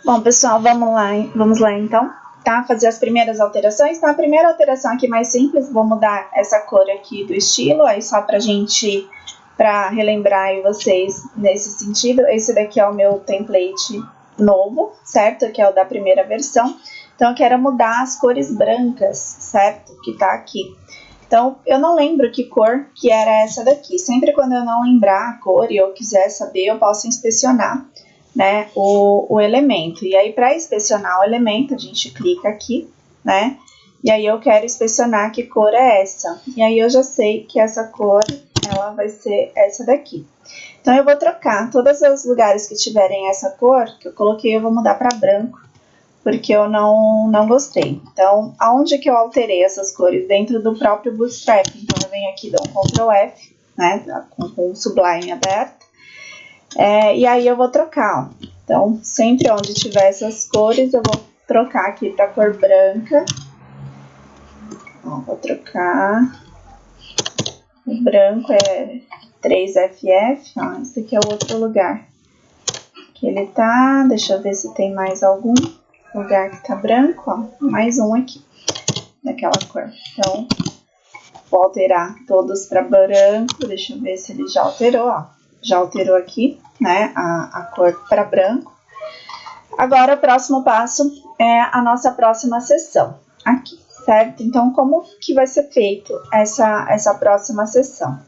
Bom, pessoal, vamos lá então, tá? Fazer as primeiras alterações. Então, a primeira alteração aqui mais simples, vou mudar essa cor aqui do estilo, aí só pra relembrar aí vocês nesse sentido. Esse daqui é o meu template novo, certo? Que é o da primeira versão. Então, eu quero mudar as cores brancas, certo? Que tá aqui. Então, eu não lembro que cor que era essa daqui. Sempre quando eu não lembrar a cor e eu quiser saber, eu posso inspecionar, né, o elemento. E aí, para inspecionar o elemento, a gente clica aqui, né? E aí eu quero inspecionar que cor é essa. E aí eu já sei que essa cor, ela vai ser essa daqui. Então, eu vou trocar todos os lugares que tiverem essa cor, que eu coloquei, eu vou mudar para branco, porque eu não gostei. Então, aonde que eu alterei essas cores? Dentro do próprio Bootstrap. Então, eu venho aqui, dou um Ctrl F, né, com o Sublime aberto. E aí eu vou trocar, ó. Então, sempre onde tiver essas cores, eu vou trocar aqui para cor branca. Ó, vou trocar. O branco é 3FF, ó, esse aqui é o outro lugar que ele tá. Deixa eu ver se tem mais algum lugar que tá branco, ó, mais um aqui, daquela cor. Então, vou alterar todos para branco, deixa eu ver se ele já alterou, ó. Já alterou aqui, né, a cor para branco. Agora, o próximo passo é a nossa próxima sessão, aqui, certo? Então, como que vai ser feito essa próxima sessão?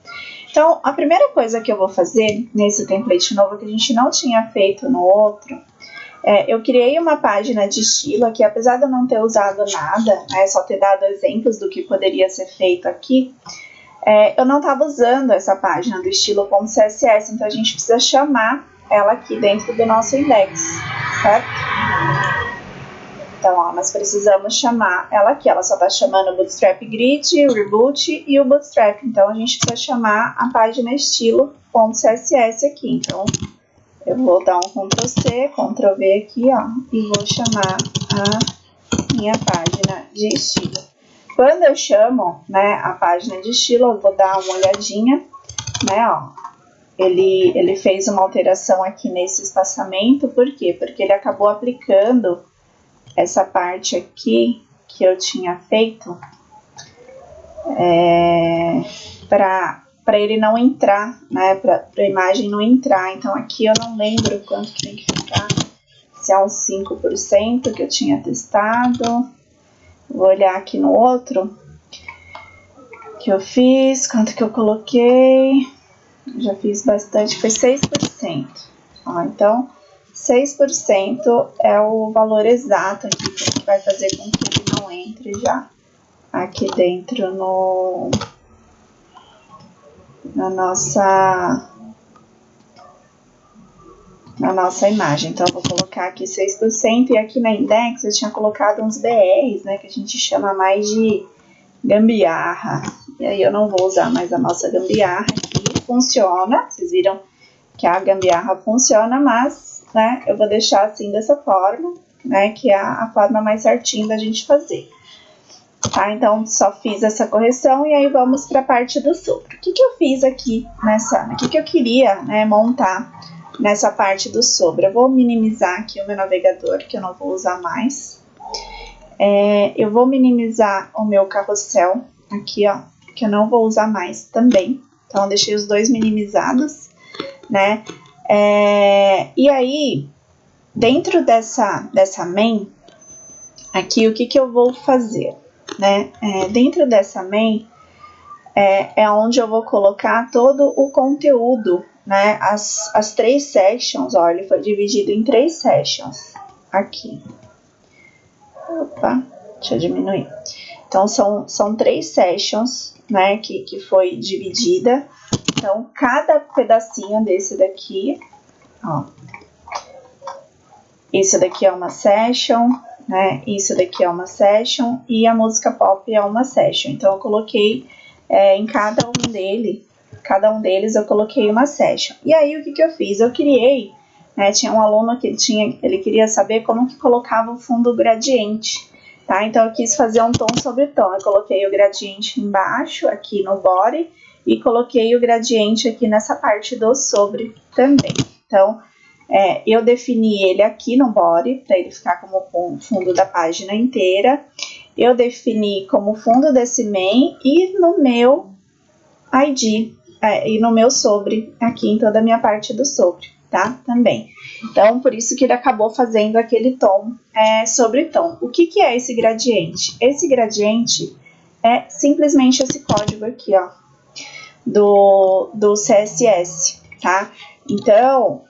Então, a primeira coisa que eu vou fazer nesse template novo, que a gente não tinha feito no outro, eu criei uma página de estilo aqui, apesar de eu não ter usado nada, né, só ter dado exemplos do que poderia ser feito aqui, eu não estava usando essa página do estilo.css, então a gente precisa chamar ela aqui dentro do nosso index, certo? Então, ó, nós precisamos chamar ela aqui, ela só está chamando o Bootstrap Grid, o Reboot e o Bootstrap, então a gente precisa chamar a página estilo.css aqui, então eu vou dar um Ctrl+C, Ctrl+V aqui, ó, e vou chamar a minha página de estilo. Quando eu chamo, né, a página de estilo, eu vou dar uma olhadinha, né, ó, ele fez uma alteração aqui nesse espaçamento, por quê? Porque ele acabou aplicando essa parte aqui que eu tinha feito para ele não entrar, né, para a imagem não entrar. Então, aqui eu não lembro quanto que tem que ficar, se é uns 5% que eu tinha testado. Vou olhar aqui no outro que eu fiz, quanto que eu coloquei. Já fiz bastante, foi 6%. Ó, então, 6% é o valor exato aqui que vai fazer com que ele não entre já aqui dentro na nossa imagem. Então, eu vou colocar aqui 6%, e aqui na index eu tinha colocado uns BRs, né, que a gente chama mais de gambiarra. E aí eu não vou usar mais a nossa gambiarra aqui, funciona, vocês viram que a gambiarra funciona, mas, né, eu vou deixar assim dessa forma, né, que é a forma mais certinha da gente fazer. Tá, então só fiz essa correção e aí vamos para a parte do sobre. O que eu fiz aqui o que eu queria, né, montar nessa parte do sobre? Eu vou minimizar aqui o meu navegador, que eu não vou usar mais. Eu vou minimizar o meu carrossel aqui, ó, que eu não vou usar mais também. Então, eu deixei os dois minimizados, né? E aí, dentro dessa main, aqui, o que eu vou fazer, né? Dentro dessa main, é onde eu vou colocar todo o conteúdo, né? As 3 sections, ó, ele foi dividido em 3 sections aqui. Opa, deixa eu diminuir. Então, são 3 sessions, né, que foi dividida. Então, cada pedacinho desse daqui, ó, isso daqui é uma session, né, isso daqui é uma session e a música pop é uma session. Então, eu coloquei em cada um deles eu coloquei uma session. E aí, o que eu fiz? Eu criei, né, tinha um aluno que ele queria saber como que colocava o fundo gradiente. Tá? Então, eu quis fazer um tom sobre tom. Eu coloquei o gradiente embaixo, aqui no body, e coloquei o gradiente aqui nessa parte do sobre também. Então, Eu defini ele aqui no body, para ele ficar como fundo da página inteira. Eu defini como fundo desse main e no meu ID, e no meu sobre, aqui em toda a minha parte do sobre, tá? Também. Então, por isso que ele acabou fazendo aquele tom sobre tom. O que é esse gradiente? Esse gradiente é simplesmente esse código aqui, ó, do CSS, tá? Então,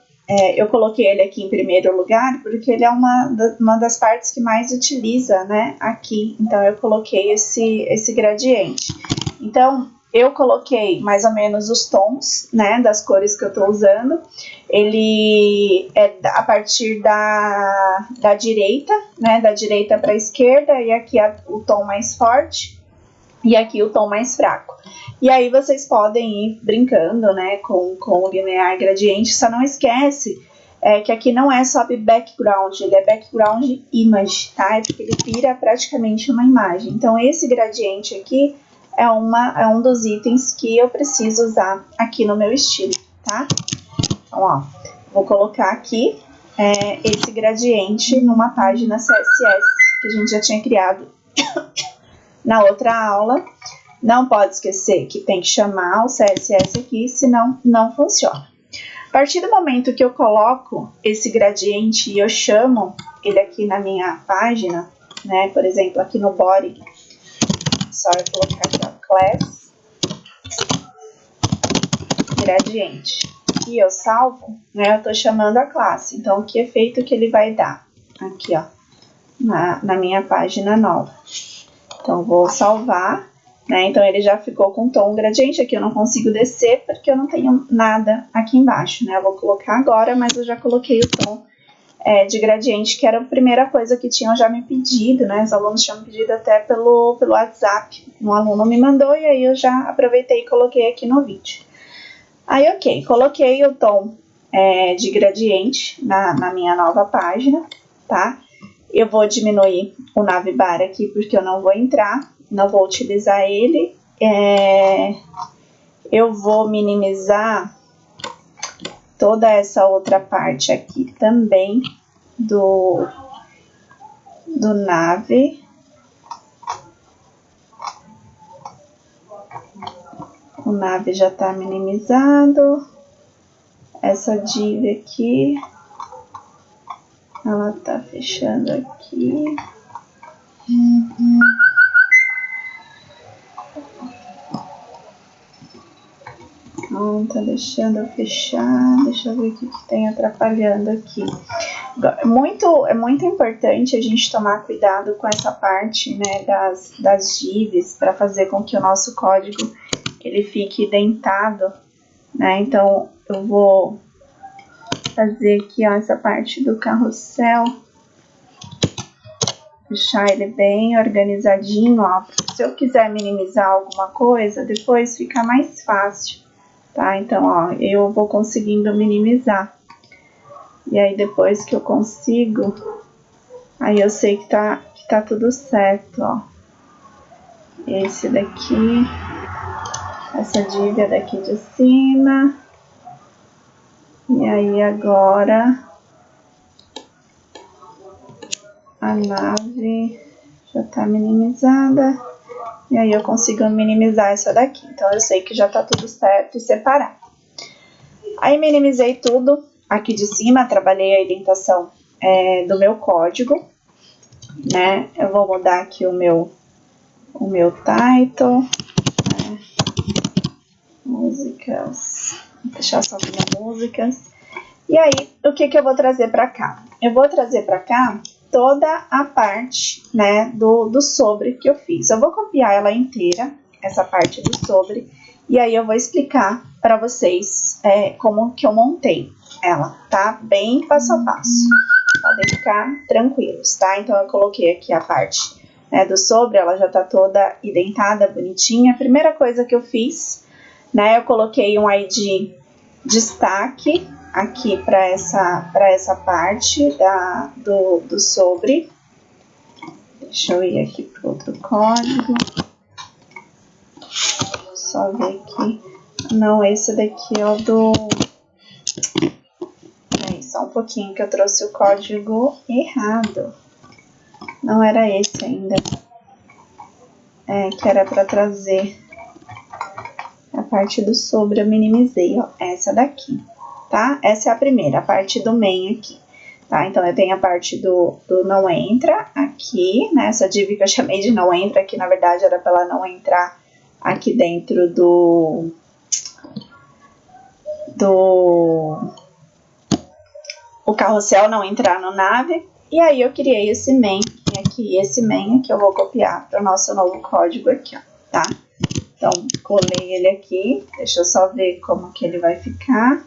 eu coloquei ele aqui em primeiro lugar porque ele é uma das partes que mais utiliza, né, aqui. Então, eu coloquei esse gradiente. Então, eu coloquei mais ou menos os tons, né, das cores que eu tô usando. Ele é a partir da direita, né, da direita para a esquerda, e aqui o tom mais forte e aqui o tom mais fraco. E aí vocês podem ir brincando, né, com o linear gradiente. Só não esquece que aqui não é só background, ele é background image, tá? É porque ele vira praticamente uma imagem. Então esse gradiente aqui é um dos itens que eu preciso usar aqui no meu estilo, tá? Então, ó, vou colocar aqui esse gradiente numa página CSS que a gente já tinha criado na outra aula. Não pode esquecer que tem que chamar o CSS aqui, senão não funciona. A partir do momento que eu coloco esse gradiente e eu chamo ele aqui na minha página, né? Por exemplo, aqui no body, só eu colocar aqui, ó, class gradiente. E eu salvo, né? Eu tô chamando a classe. Então, que efeito que ele vai dar? Aqui, ó, na minha página nova. Então, vou salvar, né? Então, ele já ficou com tom gradiente. Aqui eu não consigo descer porque eu não tenho nada aqui embaixo, né? Eu vou colocar agora, mas eu já coloquei o tom de gradiente, que era a primeira coisa que tinham já me pedido, né? Os alunos tinham me pedido até pelo WhatsApp. Um aluno me mandou e aí eu já aproveitei e coloquei aqui no vídeo. Aí, ok, coloquei o tom de gradiente na minha nova página, tá? Eu vou diminuir o navbar aqui porque eu não vou entrar, não vou utilizar ele. Eu vou minimizar toda essa outra parte aqui também do nav. O nav já está minimizado. Essa div aqui, ela tá fechando aqui. Não tá deixando eu fechar. Deixa eu ver o que tem atrapalhando aqui. É muito importante a gente tomar cuidado com essa parte, né, das divs, para fazer com que o nosso código ele fique indentado, né? Então eu vou fazer aqui, ó, essa parte do carrossel, deixar ele bem organizadinho, ó. Se eu quiser minimizar alguma coisa, depois fica mais fácil, tá? Então, ó, eu vou conseguindo minimizar. E aí, depois que eu consigo, aí eu sei que tá tudo certo, ó. Esse daqui, essa div é daqui de cima. E aí, agora, a nave já tá minimizada. E aí, eu consigo minimizar essa daqui. Então, eu sei que já tá tudo certo e separado. Aí, minimizei tudo aqui de cima, trabalhei a indentação do meu código, né? Eu vou mudar aqui o meu title, né? Músicas, vou deixar só como músicas. E aí, o que eu vou trazer para cá? Eu vou trazer para cá toda a parte, né, do sobre que eu fiz. Eu vou copiar ela inteira, essa parte do sobre, e aí eu vou explicar para vocês como que eu montei ela, tá? Bem passo a passo. Podem ficar tranquilos, tá? Então, eu coloquei aqui a parte do sobre, ela já tá toda indentada, bonitinha. A primeira coisa que eu fiz, né, eu coloquei um ID destaque aqui para essa parte do sobre. Deixa eu ir aqui para outro código. Só ver aqui. Não, esse daqui é o do... Só um pouquinho que eu trouxe o código errado. Não era esse ainda. Que era para trazer a parte do sobre, eu minimizei, ó, essa daqui, tá? Essa é a primeira, a parte do main aqui, tá? Então, eu tenho a parte do não entra aqui, né? Essa div que eu chamei de não entra, que na verdade era para ela não entrar aqui dentro o carrossel, não entrar no nave. E aí eu criei esse main aqui, esse main aqui eu vou copiar para o nosso novo código aqui, ó, tá? Então, colei ele aqui, deixa eu só ver como que ele vai ficar.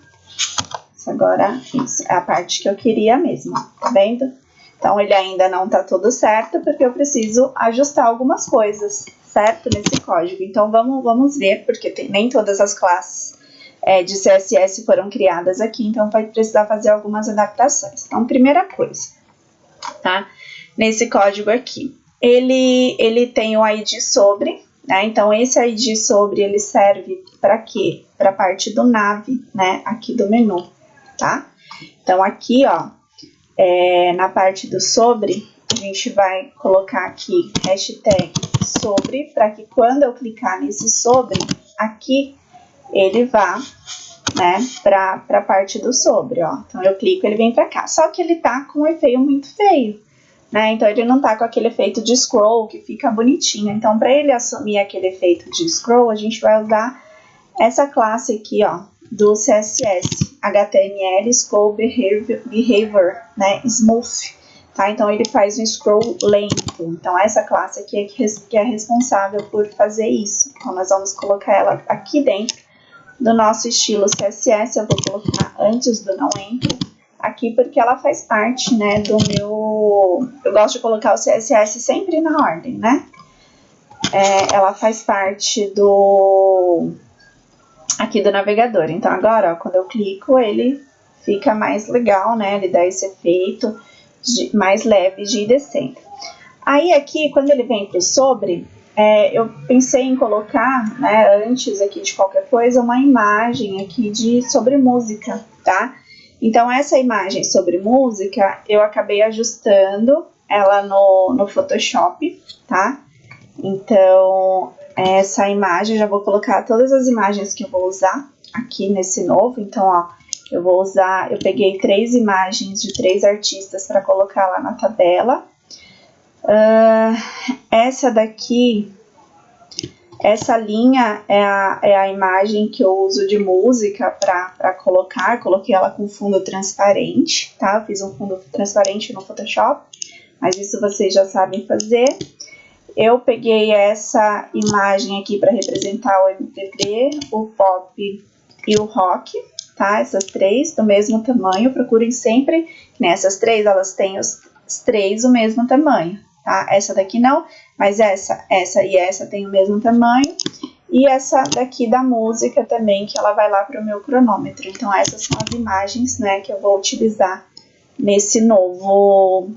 Agora, isso é a parte que eu queria mesmo, tá vendo? Então, ele ainda não tá tudo certo, porque eu preciso ajustar algumas coisas, certo? Nesse código. Então, vamos ver, porque nem todas as classes de CSS foram criadas aqui, então vai precisar fazer algumas adaptações. Então, primeira coisa, tá? Nesse código aqui, ele tem o ID sobre, né? Então, esse ID sobre, ele serve para quê? Para a parte do nave, né? Aqui do menu, tá? Então, aqui, ó, na parte do sobre, a gente vai colocar aqui hashtag sobre, para que quando eu clicar nesse sobre, aqui, ele vá, né, para a parte do sobre, ó. Então, eu clico, ele vem para cá. Só que ele tá com um efeito muito feio, né? Então, ele não tá com aquele efeito de scroll que fica bonitinho. Então, para ele assumir aquele efeito de scroll, a gente vai usar essa classe aqui, ó, do CSS, HTML Scroll Behavior, né, Smooth, tá? Então, ele faz um scroll lento. Então, essa classe aqui é que é responsável por fazer isso. Então, nós vamos colocar ela aqui dentro do nosso estilo CSS. Eu vou colocar antes do não entra aqui, porque ela faz parte, né, do meu... Eu gosto de colocar o CSS sempre na ordem, né? Ela faz parte aqui do navegador. Então, agora, ó, quando eu clico, ele fica mais legal, né? Ele dá esse efeito mais leve de ir descendo. Aí, aqui, quando ele vem pro sobre, eu pensei em colocar, né, antes aqui de qualquer coisa, uma imagem aqui sobre música, tá? Então, essa imagem sobre música, eu acabei ajustando ela no Photoshop, tá? Então, essa imagem, já vou colocar todas as imagens que eu vou usar aqui nesse novo. Então, ó, eu peguei 3 imagens de 3 artistas para colocar lá na tabela. Essa daqui, essa linha é a imagem que eu uso de música para colocar. Coloquei ela com fundo transparente, tá? Eu fiz um fundo transparente no Photoshop, mas isso vocês já sabem fazer. Eu peguei essa imagem aqui para representar o MPB, o pop e o rock, tá? Essas 3 do mesmo tamanho. Procurem sempre, nessas 3, elas têm os 3 o mesmo tamanho, tá? Essa daqui não, mas essa e essa tem o mesmo tamanho. E essa daqui da música também, que ela vai lá para o meu cronômetro. Então, essas são as imagens, né, que eu vou utilizar nesse novo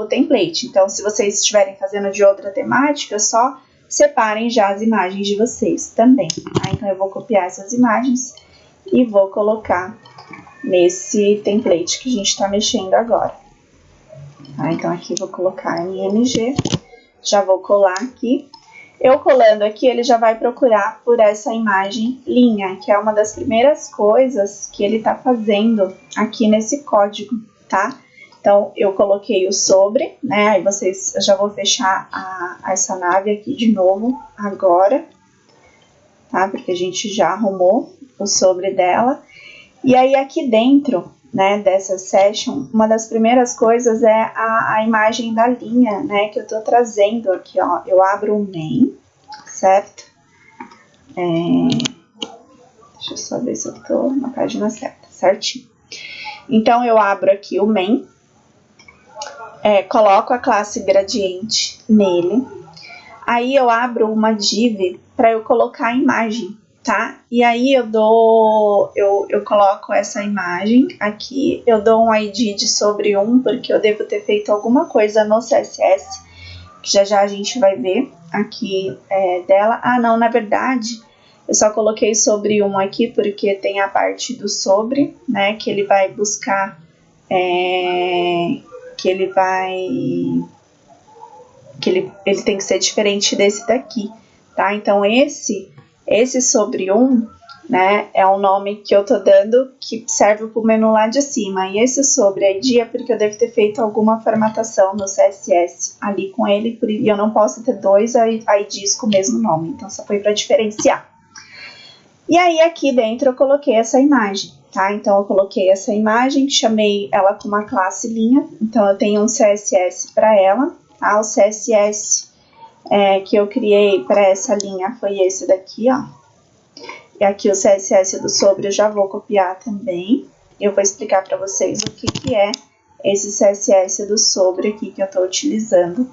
template. Então, se vocês estiverem fazendo de outra temática, só separem já as imagens de vocês também, tá? Então, eu vou copiar essas imagens e vou colocar nesse template que a gente está mexendo agora. Tá? Então, aqui vou colocar IMG, já vou colar aqui. Eu colando aqui, ele já vai procurar por essa imagem linha, que é uma das primeiras coisas que ele está fazendo aqui nesse código, tá? Então, eu coloquei o sobre, né? Aí eu já vou fechar essa nave aqui de novo agora, tá? Porque a gente já arrumou o sobre dela. E aí, aqui dentro, né, dessa session, uma das primeiras coisas é a imagem da linha, né, que eu tô trazendo aqui, ó. Eu abro o main, certo? Deixa eu só ver se eu tô na página certa, certinho. Então, eu abro aqui o main, coloco a classe gradiente nele, aí eu abro uma div para eu colocar a imagem, tá? E aí eu coloco essa imagem aqui, eu dou um ID de sobre 1, porque eu devo ter feito alguma coisa no CSS, que já a gente vai ver aqui dela. Ah, não, na verdade, eu só coloquei sobre 1 aqui, porque tem a parte do sobre, né, que ele vai buscar que ele vai... que ele tem que ser diferente desse daqui, tá? Então, esse sobre 1, né, é um nome que eu tô dando que serve pro menu lá de cima. E esse sobre ID é porque eu devo ter feito alguma formatação no CSS ali com ele, e eu não posso ter 2 IDs com o mesmo nome, então só foi para diferenciar. E aí, aqui dentro eu coloquei essa imagem, tá? Então, eu coloquei essa imagem, chamei ela com uma classe linha, então eu tenho um CSS para ela, tá? O CSS que eu criei para essa linha foi esse daqui, ó. E aqui o CSS do sobre eu já vou copiar também. Eu vou explicar para vocês o que é esse CSS do sobre aqui que eu estou utilizando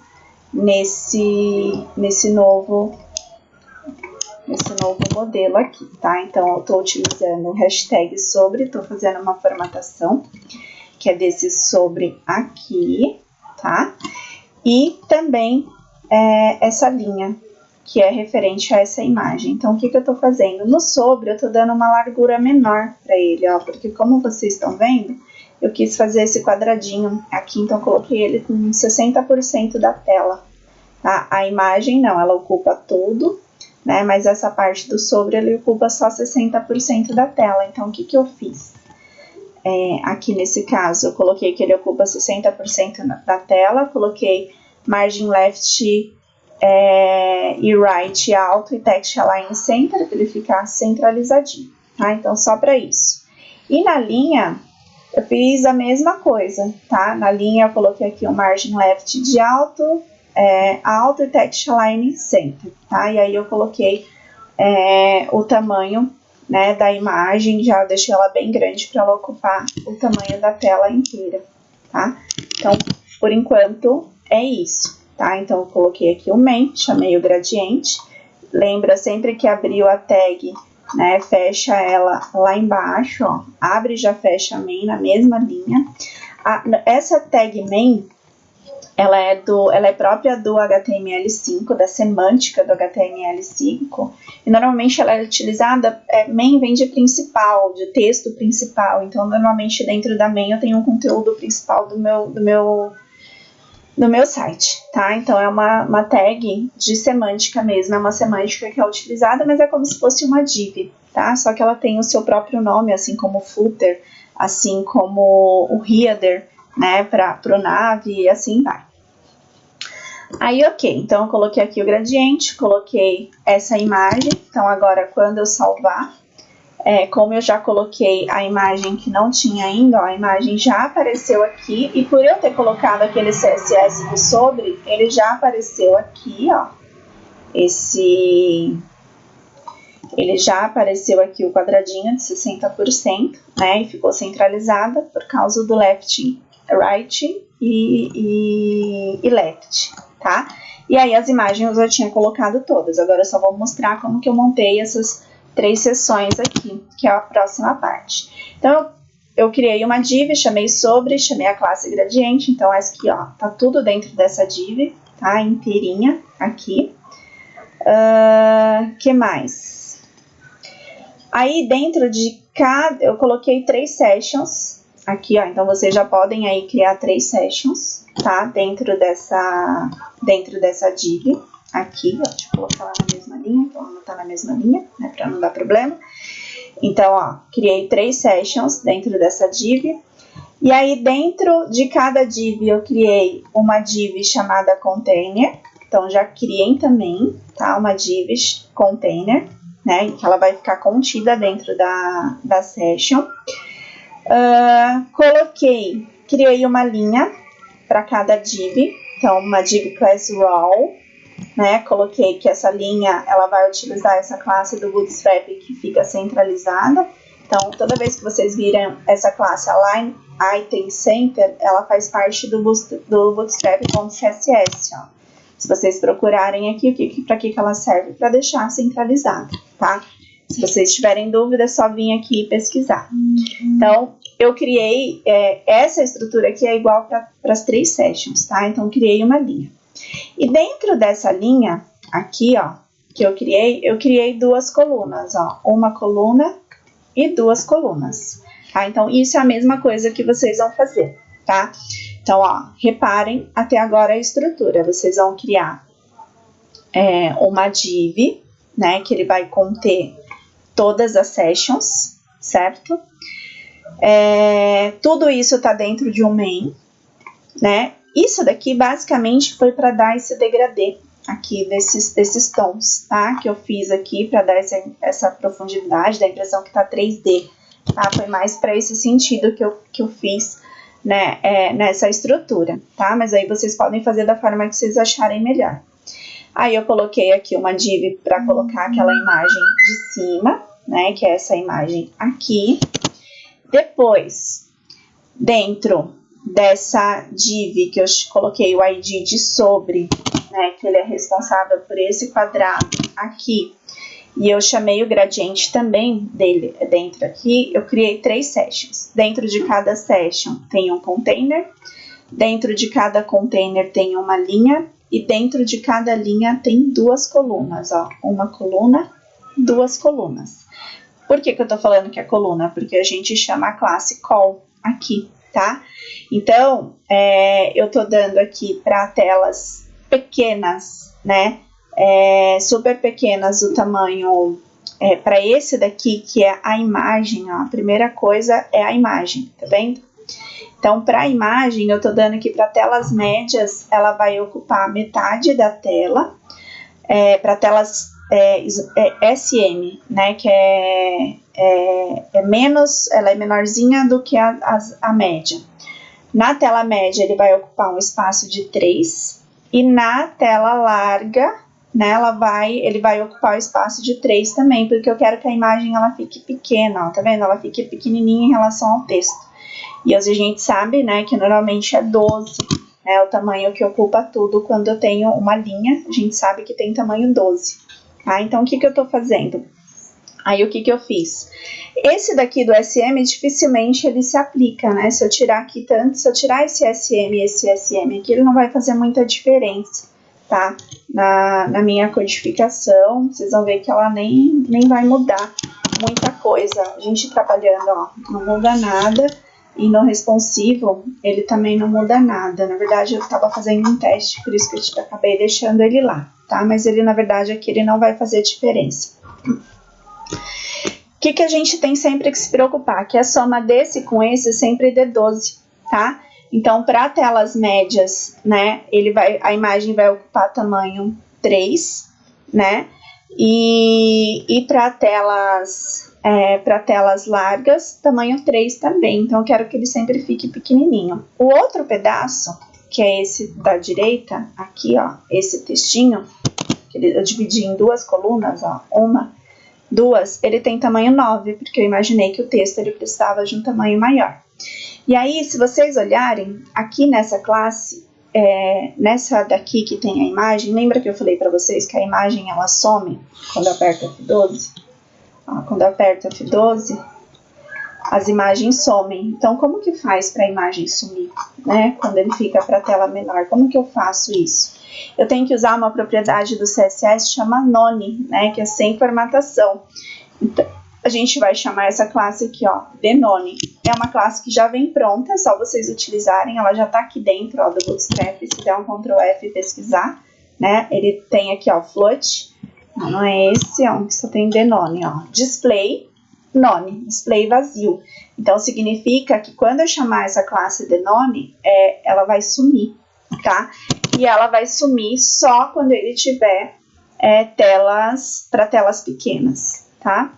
nesse novo modelo aqui, tá? Então, eu estou utilizando o hashtag sobre, estou fazendo uma formatação que é desse sobre aqui, tá? E também essa linha, que é referente a essa imagem. Então, o que eu estou fazendo? No sobre, eu estou dando uma largura menor para ele, ó, porque como vocês estão vendo, eu quis fazer esse quadradinho aqui, então eu coloquei ele com 60% da tela, tá? A imagem não, ela ocupa tudo, né? Mas essa parte do sobre, ele ocupa só 60% da tela. Então, o que eu fiz? Aqui nesse caso, eu coloquei que ele ocupa 60% da tela, coloquei margin left e right alto e text align center, para ele ficar centralizadinho, tá? Então, só para isso. E na linha, eu fiz a mesma coisa, tá? Na linha, eu coloquei aqui o margin left de alto, alto e text align center, tá? E aí, eu coloquei o tamanho, né, da imagem, já deixei ela bem grande para ela ocupar o tamanho da tela inteira, tá? Então, por enquanto, é isso, tá? Então, eu coloquei aqui o main, chamei o gradiente, lembra sempre que abriu a tag, né, fecha ela lá embaixo, ó, abre e já fecha a main na mesma linha. Essa tag main, ela é própria do HTML5, da semântica do HTML5, e normalmente ela é utilizada, main vem de principal, de texto principal, então normalmente dentro da main eu tenho um conteúdo principal do meu site, tá? Então é uma tag de semântica mesmo, é uma semântica que é utilizada, mas é como se fosse uma div, tá? Só que ela tem o seu próprio nome, assim como o footer, assim como o header, né, pro nav e assim vai. Aí, ok, então eu coloquei aqui o gradiente, coloquei essa imagem, então agora quando eu salvar, como eu já coloquei a imagem que não tinha ainda, ó, a imagem já apareceu aqui, e por eu ter colocado aquele CSS do sobre, ele já apareceu aqui, ó, ele já apareceu aqui o quadradinho de 60%, né, e ficou centralizada por causa do left, right e left, tá? E aí as imagens eu já tinha colocado todas, agora eu só vou mostrar como que eu montei essas 3 seções aqui, que é a próxima parte. Então, eu criei uma div, chamei sobre, chamei a classe gradiente, então essa aqui, ó, tá tudo dentro dessa div, tá? Inteirinha aqui. Que mais? Aí, dentro de cada, eu coloquei 3 sessions aqui, ó, então vocês já podem aí criar 3 sessions, tá? Dentro dessa div. Aqui, ó, deixa eu colocar ela na mesma linha, então ela não tá na mesma linha, né, pra não dar problema. Então, ó, criei 3 sessions dentro dessa div. E aí, dentro de cada div, eu criei uma div chamada container. Então, já criei também, tá, uma div container, né, que ela vai ficar contida dentro da session. Criei uma linha para cada div. Então, uma div class raw, né, coloquei que essa linha, ela vai utilizar essa classe do Bootstrap que fica centralizada. Então, toda vez que vocês viram essa classe Align Item Center, ela faz parte do Bootstrap.css, ó. Se vocês procurarem aqui, para que ela serve? Para deixar centralizada, tá? Se vocês tiverem dúvida, é só vir aqui e pesquisar. Então, eu criei, essa estrutura aqui é igual para as 3 sessions, tá? Então, criei uma linha. E dentro dessa linha, aqui, ó, que eu criei 2 colunas, ó. Uma coluna e 2 colunas. tá? Então, isso é a mesma coisa que vocês vão fazer, tá? Então, ó, reparem até agora a estrutura. Vocês vão criar uma div, né, que ele vai conter todas as sessions, certo? Tudo isso tá dentro de um main, né? Isso daqui basicamente foi para dar esse degradê aqui desses tons, tá? Que eu fiz aqui para dar essa profundidade, da impressão que tá 3D, tá? Foi mais para esse sentido que eu fiz, né, nessa estrutura, tá? Mas aí vocês podem fazer da forma que vocês acharem melhor. Aí eu coloquei aqui uma div para colocar aquela imagem de cima, né, que é essa imagem aqui. Depois, dentro dessa div que eu coloquei o ID de sobre, né, que ele é responsável por esse quadrado aqui, e eu chamei o gradiente também dele dentro aqui, eu criei 3 sessions. Dentro de cada session tem um container, dentro de cada container tem uma linha, e dentro de cada linha tem 2 colunas, ó, uma coluna, 2 colunas. Por que eu tô falando que é coluna? Porque a gente chama a classe call aqui, tá? Então, eu tô dando aqui para telas pequenas, né? Super pequenas, o tamanho para esse daqui, que é a imagem, ó, a primeira coisa é a imagem, tá vendo? Então, para a imagem, eu tô dando aqui para telas médias, ela vai ocupar metade da tela, para telas SM, né, que menos, ela é menorzinha do que a média. Na tela média, ele vai ocupar um espaço de 3, e na tela larga, né, ele vai ocupar o espaço de 3 também, porque eu quero que a imagem ela fique pequena, ó, tá vendo? Ela fique pequenininha em relação ao texto. E a gente sabe, né, que normalmente é 12, né, o tamanho que ocupa tudo quando eu tenho uma linha, a gente sabe que tem tamanho 12, tá? Então, o que eu tô fazendo? Aí, o que eu fiz? Esse daqui do SM, dificilmente ele se aplica, né? Se eu tirar aqui tanto, se eu tirar esse SM e esse SM aqui, ele não vai fazer muita diferença, tá? Na minha codificação, vocês vão ver que ela nem vai mudar muita coisa. A gente trabalhando, ó, não muda nada. E no responsivo, ele também não muda nada. Na verdade, eu estava fazendo um teste, por isso que eu acabei deixando ele lá, tá? Mas ele, na verdade, aqui ele não vai fazer diferença. O que a gente tem sempre que se preocupar? Que a soma desse com esse sempre dê 12, tá? Então, para telas médias, né, a imagem vai ocupar tamanho 3, né? E para telas largas, tamanho 3 também. Então, eu quero que ele sempre fique pequenininho. O outro pedaço, que é esse da direita, aqui, ó, esse textinho, que eu dividi em 2 colunas, ó, 1, 2, ele tem tamanho 9, porque eu imaginei que o texto ele precisava de um tamanho maior. E aí, se vocês olharem, aqui nessa classe, nessa daqui que tem a imagem, lembra que eu falei para vocês que a imagem ela some quando aperta F12? Ó, quando aperta F12, as imagens somem. Então, como que faz para a imagem sumir, né? Quando ele fica para a tela menor, como que eu faço isso? Eu tenho que usar uma propriedade do CSS chama none, né? Que é sem formatação. Então, a gente vai chamar essa classe aqui, ó, de none. É uma classe que já vem pronta, é só vocês utilizarem, ela já está aqui dentro, ó, do Bootstrap. Se der um Ctrl F e pesquisar, né? Ele tem aqui, ó, float. Não é esse, é um que só tem de none, ó. Display none, display vazio. Então, significa que quando eu chamar essa classe de none, ela vai sumir, tá? E ela vai sumir só quando ele tiver para telas pequenas, tá?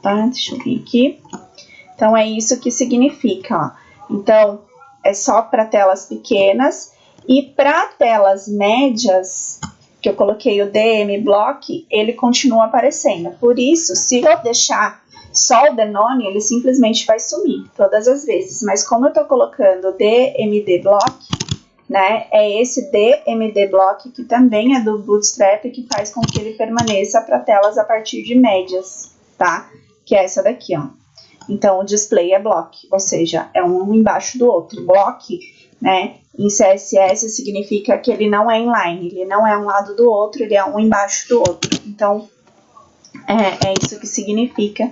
Deixa eu vir aqui. Então, é isso que significa, ó. Então, é só para telas pequenas e para telas médias, que eu coloquei o DM block, ele continua aparecendo. Por isso, se eu deixar só o denone, ele simplesmente vai sumir todas as vezes. Mas como eu estou colocando DMD block, né, é esse DMD block que também é do Bootstrap, que faz com que ele permaneça para telas a partir de médias, tá? Que é essa daqui, ó. Então, o display é block, ou seja, é um embaixo do outro. Block, né, em CSS significa que ele não é inline, ele não é um lado do outro, ele é um embaixo do outro. Então, é isso que significa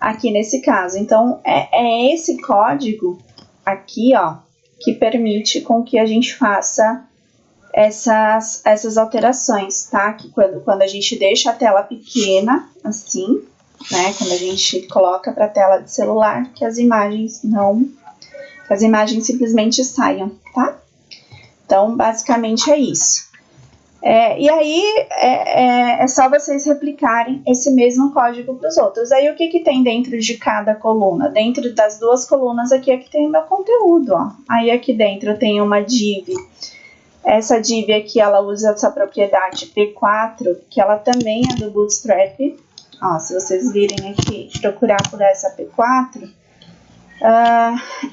aqui nesse caso. Então, é esse código aqui, ó, que permite com que a gente faça essas alterações, tá? Que quando a gente deixa a tela pequena, assim, né? Quando a gente coloca para a tela de celular, que as imagens simplesmente saiam, tá? Então, basicamente é isso. E aí, é só vocês replicarem esse mesmo código para os outros. Aí, o que tem dentro de cada coluna? Dentro das duas colunas aqui é que tem o meu conteúdo, ó. Aí, aqui dentro eu tenho uma div. Essa div aqui, ela usa essa propriedade P4, que ela também é do Bootstrap. Ó, se vocês virem aqui, procurar por essa P4,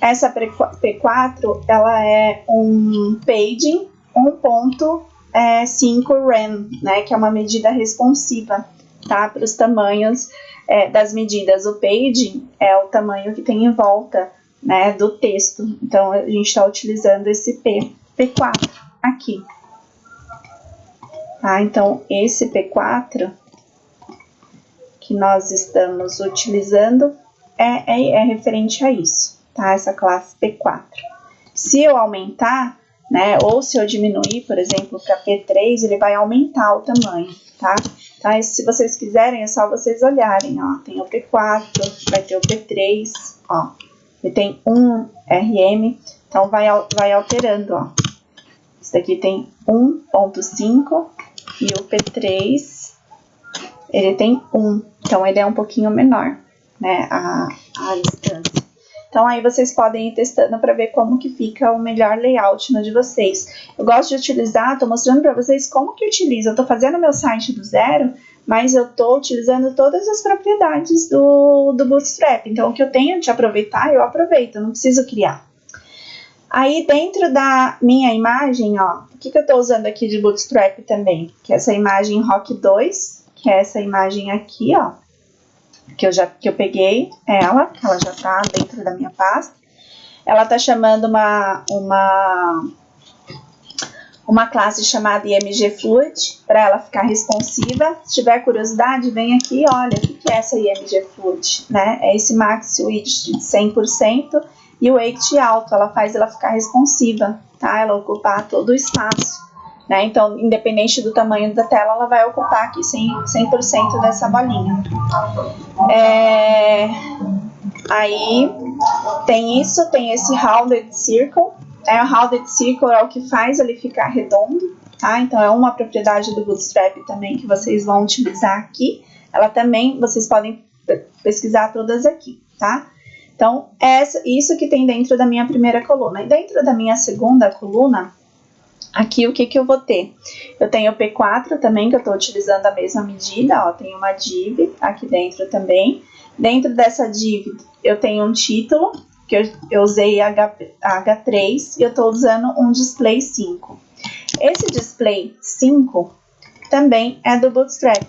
essa P4, ela é um paging 1.5 rem, né, que é uma medida responsiva, tá, para os tamanhos das medidas. O paging é o tamanho que tem em volta, né, do texto. Então, a gente está utilizando esse P4 aqui. Tá, então, esse P4 que nós estamos utilizando é referente a isso, tá? Essa classe P4. Se eu aumentar, né, ou se eu diminuir, por exemplo, para P3, ele vai aumentar o tamanho, tá? Tá? E se vocês quiserem, é só vocês olharem, ó. Tem o P4, vai ter o P3, ó. E tem um RM, então vai alterando, ó. Esse daqui tem 1.5 e o P3, ele tem 1, então ele é um pouquinho menor, né, a distância. Então, aí vocês podem ir testando para ver como que fica o melhor layout no de vocês. Eu gosto de utilizar, estou mostrando para vocês como que utilizo. Eu estou fazendo meu site do zero, mas eu estou utilizando todas as propriedades do Bootstrap. Então, o que eu tenho de aproveitar, eu aproveito, eu não preciso criar. Aí, dentro da minha imagem, ó, o que eu estou usando aqui de Bootstrap também? Que é essa imagem Rock 2, que é essa imagem aqui, ó, que eu peguei ela, que ela já tá dentro da minha pasta. Ela tá chamando uma classe chamada IMGFluid, para ela ficar responsiva. Se tiver curiosidade, vem aqui, olha, o que é essa IMGFluid, né? É esse max width de 100%, e o weight alto, ela faz ela ficar responsiva, tá? Ela ocupar todo o espaço, né? Então, independente do tamanho da tela, ela vai ocupar aqui 100% dessa bolinha. Aí, tem isso, tem esse Rounded Circle. O Rounded Circle é o que faz ele ficar redondo, tá? Então, é uma propriedade do Bootstrap também que vocês vão utilizar aqui. Ela também, vocês podem pesquisar todas aqui, tá? Então, isso que tem dentro da minha primeira coluna. E dentro da minha segunda coluna, aqui o que eu vou ter? Eu tenho o P4 também, que eu estou utilizando a mesma medida, ó, tem uma div aqui dentro também. Dentro dessa div eu tenho um título, que eu usei H3, e eu estou usando um display 5. Esse display 5 também é do Bootstrap,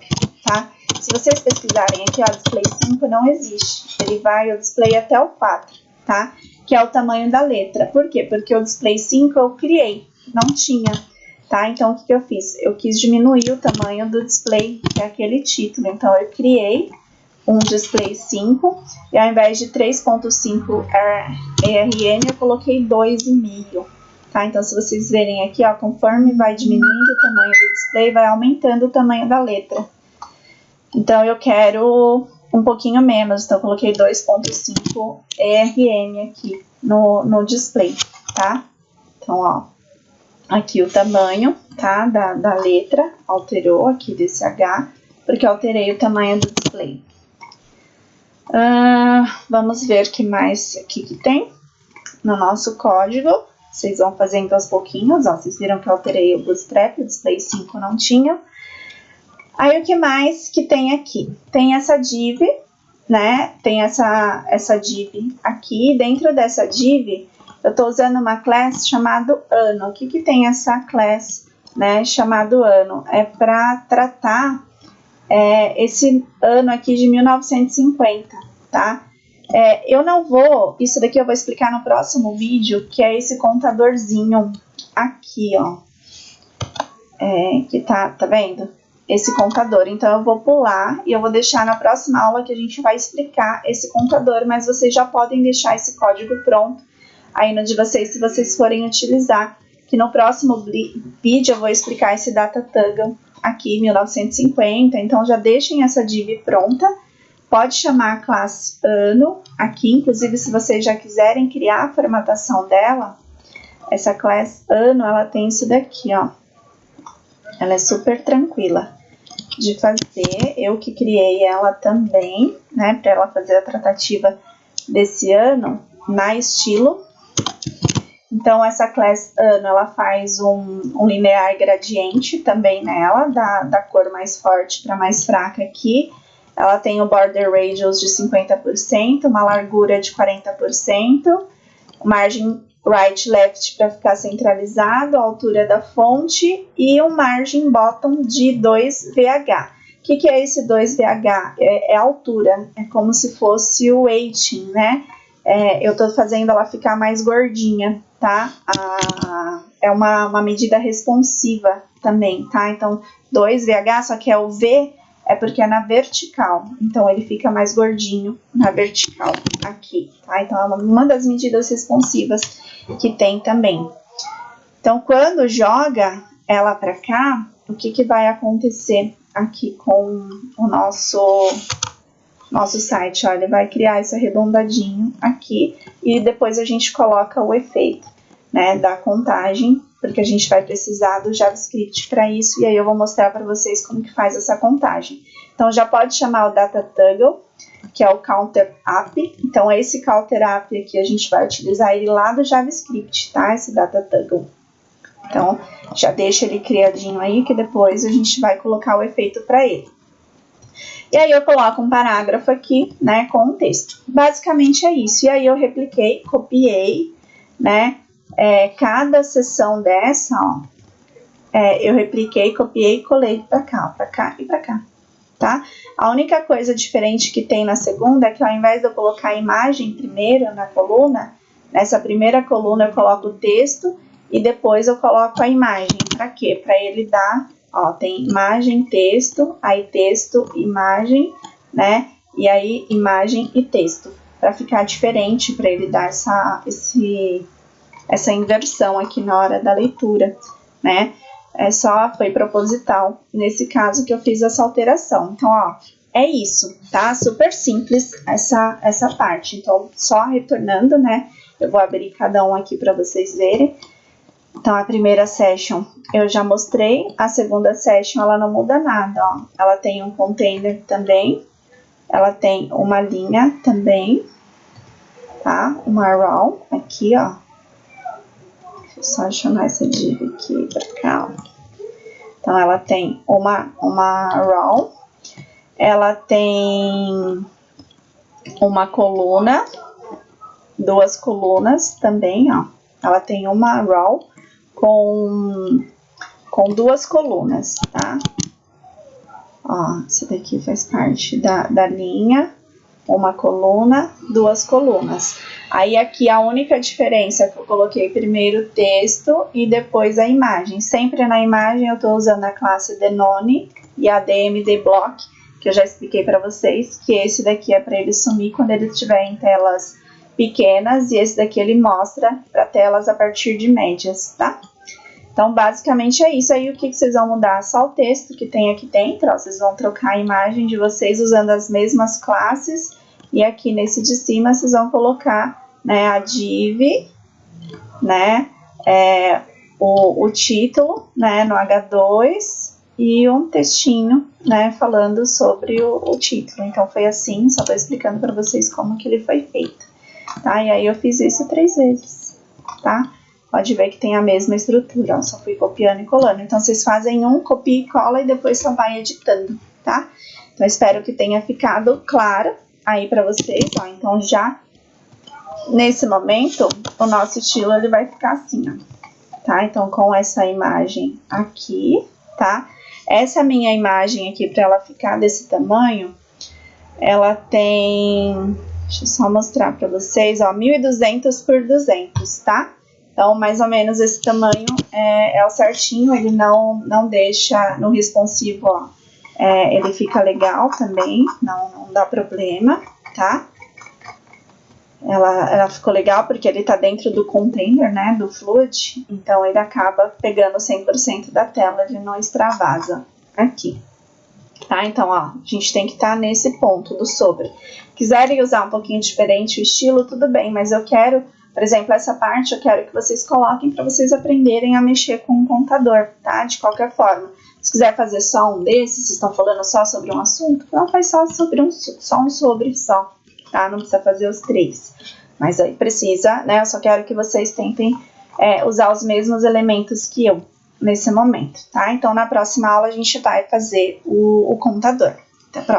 tá? Se vocês pesquisarem aqui, ó, display 5 não existe. Ele vai o display até o 4, tá? Que é o tamanho da letra. Por quê? Porque o display 5 eu criei, não tinha, tá? Então, o que eu fiz? Eu quis diminuir o tamanho do display, que é aquele título. Então, eu criei um display 5, e ao invés de 3.5 ERM, eu coloquei 2,5, tá? Então, se vocês verem aqui, ó, conforme vai diminuindo o tamanho do display, vai aumentando o tamanho da letra. Então, eu quero um pouquinho menos, então eu coloquei 2.5 ERM aqui no display, tá? Então, ó, aqui o tamanho, tá, da letra, alterou aqui desse H, porque eu alterei o tamanho do display. Vamos ver o que mais aqui que tem no nosso código. Vocês vão fazendo aos pouquinhos, ó, vocês viram que eu alterei o Bootstrap, o display 5 não tinha. Aí, o que mais que tem aqui? Tem essa div, né? Tem essa div aqui. Dentro dessa div, eu estou usando uma class chamada ano. O que tem essa class, né, chamado ano? É para tratar esse ano aqui de 1950, tá? Eu não vou... Isso daqui eu vou explicar no próximo vídeo, que é esse contadorzinho aqui, ó. Que tá vendo? esse contador. Então, eu vou pular e eu vou deixar na próxima aula que a gente vai explicar esse contador, mas vocês já podem deixar esse código pronto aí no de vocês, se vocês forem utilizar, que no próximo vídeo eu vou explicar esse data toggle aqui, 1950, então já deixem essa div pronta. Pode chamar a classe ano aqui, inclusive se vocês já quiserem criar a formatação dela, essa classe ano, ela tem isso daqui, ó. Ela é super tranquila de fazer, eu que criei ela também, né, para ela fazer a tratativa desse ano na estilo. Então, essa classe ano, ela faz um linear gradiente também nela, da cor mais forte para mais fraca aqui. Ela tem o border radius de 50%, uma largura de 40%, margem right left para ficar centralizado, a altura da fonte e um margin bottom de 2VH. O que é esse 2VH? É a altura, é como se fosse o weighting, né? Eu tô fazendo ela ficar mais gordinha, tá? É uma medida responsiva também, tá? Então, 2VH, só que é o V, é porque é na vertical. Então, ele fica mais gordinho na vertical aqui, tá? Então, é uma das medidas responsivas que tem também. Então, quando joga ela para cá, o que vai acontecer aqui com o nosso site? Olha, ele vai criar esse arredondadinho aqui e depois a gente coloca o efeito, né, da contagem, porque a gente vai precisar do JavaScript para isso, e aí eu vou mostrar para vocês como que faz essa contagem. Então, já pode chamar o data toggle, que é o counter up. Então, esse counter up aqui a gente vai utilizar ele lá do JavaScript, tá? Esse data toggle. Então, já deixa ele criadinho aí, que depois a gente vai colocar o efeito para ele. E aí eu coloco um parágrafo aqui, né, com um texto. Basicamente é isso. E aí eu repliquei, copiei, né, cada seção dessa, ó, eu repliquei, copiei e colei para cá e para cá, tá? A única coisa diferente que tem na segunda é que ao invés de eu colocar a imagem primeiro na coluna, nessa primeira coluna eu coloco o texto e depois eu coloco a imagem. Para quê? Para ele dar... Ó, tem imagem, texto, aí texto, imagem, né? E aí imagem e texto, para ficar diferente, para ele dar essa inversão aqui na hora da leitura, né? Foi proposital nesse caso que eu fiz essa alteração. Então, ó, é isso, tá? Super simples essa parte. Então, só retornando, né? Eu vou abrir cada um aqui para vocês verem. Então, a primeira session eu já mostrei, a segunda session ela não muda nada, ó. Ela tem um container também, ela tem uma linha também, tá? Uma raw aqui, ó. Deixa eu só chamar essa div aqui pra cá, ó. Então, ela tem uma raw, ela tem uma coluna, duas colunas também, ó. Ela tem uma raw com duas colunas, tá? Ó, essa daqui faz parte da linha, uma coluna, duas colunas. Aí aqui a única diferença é que eu coloquei primeiro o texto e depois a imagem. Sempre na imagem eu tô usando a classe Denone e a DMDBlock, que eu já expliquei para vocês, que esse daqui é para ele sumir quando ele estiver em telas pequenas, e esse daqui ele mostra para telas a partir de médias, tá? Então, basicamente é isso. Aí, o que vocês vão mudar? Só o texto que tem aqui dentro, ó, vocês vão trocar a imagem de vocês usando as mesmas classes, e aqui nesse de cima vocês vão colocar, né, a div, né, o título, né, no H2, e um textinho, né, falando sobre o título. Então, foi assim, só tô explicando para vocês como que ele foi feito. Tá? E aí eu fiz isso 3 vezes, tá? Pode ver que tem a mesma estrutura, ó, só fui copiando e colando. Então, vocês fazem um, copia e cola e depois só vai editando, tá? Então, espero que tenha ficado claro aí pra vocês, ó. Então, já nesse momento, o nosso estilo ele vai ficar assim, ó, tá? Então, com essa imagem aqui, tá? Essa minha imagem aqui, pra ela ficar desse tamanho, ela tem... Deixa eu só mostrar para vocês, ó, 1200 por 200, tá? Então, mais ou menos esse tamanho é o certinho, ele não deixa no responsivo, ó, ele fica legal também, não dá problema, tá? Ela ficou legal porque ele tá dentro do container, né, do Fluid, então ele acaba pegando 100% da tela, ele não extravasa aqui. Tá, então, ó, a gente tem que estar nesse ponto do sobre. Quiserem usar um pouquinho diferente o estilo, tudo bem, mas eu quero, por exemplo, essa parte eu quero que vocês coloquem para vocês aprenderem a mexer com o contador, tá? De qualquer forma. Se quiser fazer só um desses, vocês estão falando só sobre um assunto, não faz só sobre um sobre só, tá? Não precisa fazer os 3. Mas aí precisa, né? Eu só quero que vocês tentem usar os mesmos elementos que eu nesse momento, tá? Então, na próxima aula a gente vai fazer o contador. Até a próxima.